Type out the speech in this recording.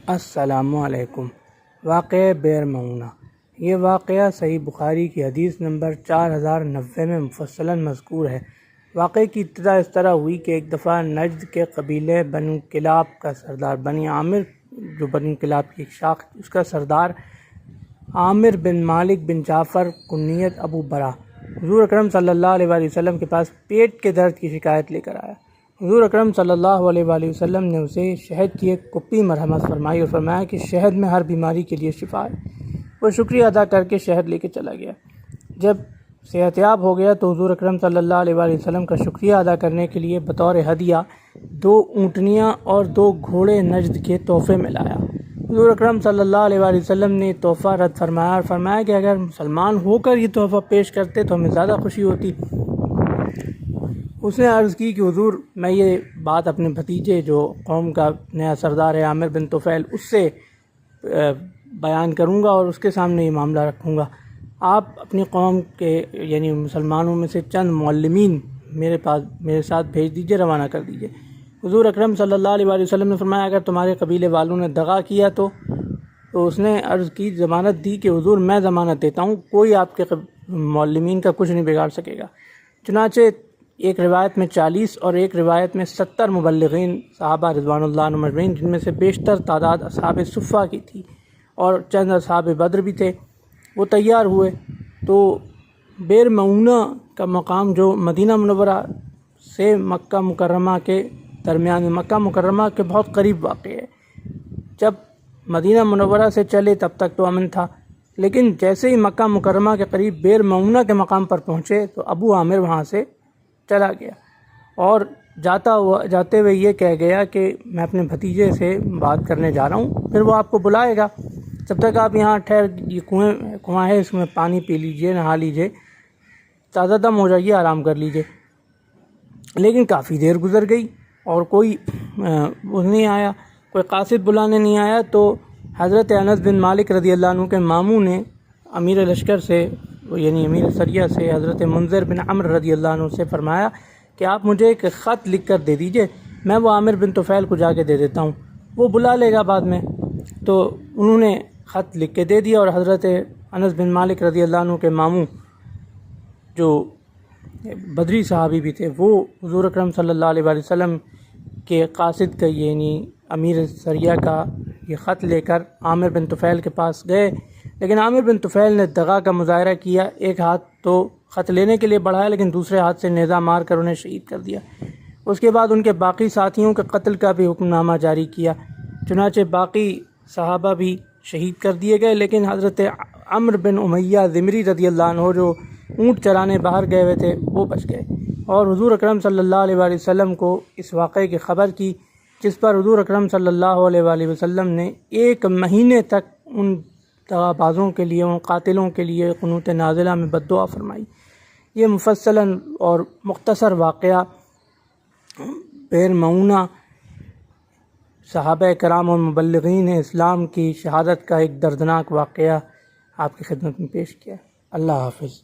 السلام علیکم۔ واقعہ بئر معونہ۔ یہ واقعہ صحیح بخاری کی حدیث نمبر 4090 میں مفصلاً مذکور ہے۔ واقعے کی ابتدا اس طرح ہوئی کہ ایک دفعہ نجد کے قبیلے بنو کلاب کا سردار بنی عامر، جو بنو کلاب کی ایک شاخ، اس کا سردار عامر بن مالک بن جعفر کنیت ابو برا، حضور اکرم صلی اللہ علیہ وآلہ وسلم کے پاس پیٹ کے درد کی شکایت لے کر آیا۔ حضور اکرم صلی اللہ علیہ وآلہ وسلم نے اسے شہد کی ایک کپی مرہمت فرمائی اور فرمایا کہ شہد میں ہر بیماری کے لیے شفا ہے۔ وہ شکریہ ادا کر کے شہد لے کے چلا گیا۔ جب صحت یاب ہو گیا تو حضور اکرم صلی اللہ علیہ وآلہ وسلم کا شکریہ ادا کرنے کے لیے بطور ہدیہ 2 اونٹنیاں اور 2 گھوڑے نجد کے تحفے میں لایا۔ حضور اکرم صلی اللہ علیہ وآلہ وسلم نے تحفہ رد فرمایا اور فرمایا کہ اگر مسلمان ہو کر یہ تحفہ پیش کرتے تو ہمیں زیادہ خوشی ہوتی۔ اس نے عرض کی کہ حضور، میں یہ بات اپنے بھتیجے جو قوم کا نیا سردار ہے عامر بن طفیل، اس سے بیان کروں گا اور اس کے سامنے یہ معاملہ رکھوں گا۔ آپ اپنی قوم کے یعنی مسلمانوں میں سے چند معلمین میرے ساتھ بھیج دیجئے، روانہ کر دیجئے۔ حضور اکرم صلی اللہ علیہ وآلہ وسلم نے فرمایا اگر تمہارے قبیلے والوں نے دغا کیا تو اس نے عرض کی، ضمانت دی کہ حضور میں ضمانت دیتا ہوں کوئی آپ کے معلمین کا کچھ نہیں بگاڑ سکے گا۔ چنانچہ ایک روایت میں 40 اور ایک روایت میں 70 مبلغین صحابہ رضوان اللہ عنہم اجمعین، جن میں سے بیشتر تعداد اصحاب صفہ کی تھی اور چند اصحاب بدر بھی تھے، وہ تیار ہوئے۔ تو بئر معونہ کا مقام جو مدینہ منورہ سے مکہ مکرمہ کے درمیان، مکہ مکرمہ کے بہت قریب واقع ہے۔ جب مدینہ منورہ سے چلے تب تک تو امن تھا، لیکن جیسے ہی مکہ مکرمہ کے قریب بئر معونہ کے مقام پر پہنچے تو ابو عامر وہاں سے چلا گیا اور جاتے ہوئے یہ کہہ گیا کہ میں اپنے بھتیجے سے بات کرنے جا رہا ہوں، پھر وہ آپ کو بلائے گا، جب تک آپ یہاں یہ کنواں ہے، اس میں پانی پی لیجئے، نہا لیجئے، تازہ دم ہو جائیے، آرام کر لیجئے۔ لیکن کافی دیر گزر گئی اور کوئی نہیں آیا، کوئی قاصد بلانے نہیں آیا۔ تو حضرت انس بن مالک رضی اللہ عنہ کے ماموں نے امیر لشکر سے یعنی امیر سریہ سے حضرت منذر بن عمرو رضی اللہ عنہ سے فرمایا کہ آپ مجھے ایک خط لکھ کر دے دیجئے، میں وہ عامر بن طفیل کو جا کے دے دیتا ہوں، وہ بلا لے گا بعد میں۔ تو انہوں نے خط لکھ کے دے دیا اور حضرت انس بن مالک رضی اللہ عنہ کے ماموں جو بدری صحابی بھی تھے، وہ حضور اکرم صلی اللہ علیہ وآلہ وسلم کے قاصد کا یعنی امیر سریہ کا یہ خط لے کر عامر بن طفیل کے پاس گئے، لیکن عامر بن طفیل نے دغا کا مظاہرہ کیا، ایک ہاتھ تو خط لینے کے لیے بڑھایا لیکن دوسرے ہاتھ سے نیزہ مار کر انہیں شہید کر دیا۔ اس کے بعد ان کے باقی ساتھیوں کے قتل کا بھی حکم نامہ جاری کیا، چنانچہ باقی صحابہ بھی شہید کر دیے گئے، لیکن حضرت عمرو بن امیہ ضمری رضی اللہ عنہ جو اونٹ چرانے باہر گئے ہوئے تھے وہ بچ گئے، اور حضور اکرم صلی اللہ علیہ وآلہ وسلم کو اس واقعے کی خبر کی، جس پر حضور اکرم صلی اللہ علیہ وآلہ وسلم نے 1 مہینے تک ان دغا بازوں کے لیے، ان قاتلوں کے لیے قنوت نازلہ میں بد دعا فرمائی۔ یہ مفصلاً اور مختصر واقعہ بئر معونہ صحابہ کرام اور مبلغین اسلام کی شہادت کا ایک دردناک واقعہ آپ کی خدمت میں پیش کیا۔ اللہ حافظ۔